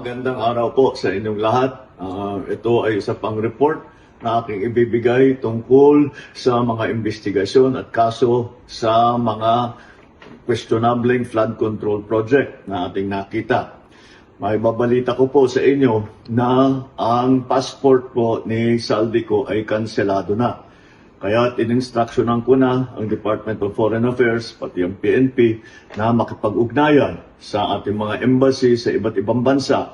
Magandang araw po sa inyong lahat. Ito ay isa pang report na aking ibibigay tungkol sa mga investigasyon at kaso sa mga questionable flood control project na ating nakita. May babalita ko po sa inyo na ang passport po ni Saldico ay kanselado na. Kaya in-instructionan ko na ang Department of Foreign Affairs, pati ang PNP, na makipag-ugnayan sa ating mga embassy sa iba't ibang bansa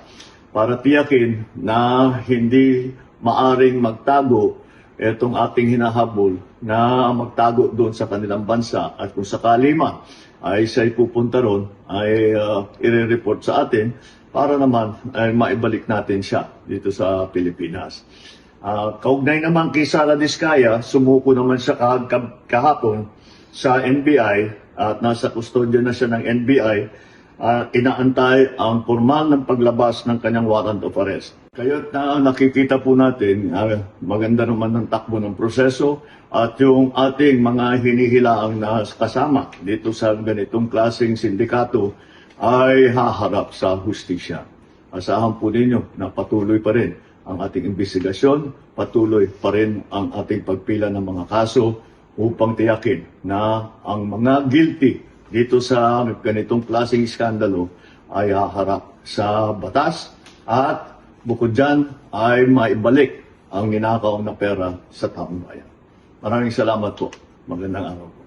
para tiyakin na hindi maaring magtago itong ating hinahabol na magtago doon sa kanilang bansa. At kung sakali man ay siya'y pupunta ron, ay i-report sa atin para naman ay maibalik natin siya dito sa Pilipinas. Kaugnay naman kay Sara Diskaya, sumuko naman siya kahapon sa NBI at nasa kustodya na siya ng NBI. Inaantay ang formal ng paglabas ng kanyang warrant of arrest. Kaya't nakikita po natin, maganda naman ng takbo ng proseso at yung ating mga hinihilaang na kasama dito sa ganitong klaseng sindikato ay haharap sa hustisya. Asahan po ninyo na patuloy pa rin ang ating investigasyon, patuloy pa rin ang ating pagpila ng mga kaso upang tiyakin na ang mga guilty dito sa ganitong klaseng iskandalo ay haharap sa batas at bukod dyan ay maibalik ang ninakaw na pera sa taong bayan. Maraming salamat po. Magandang araw po.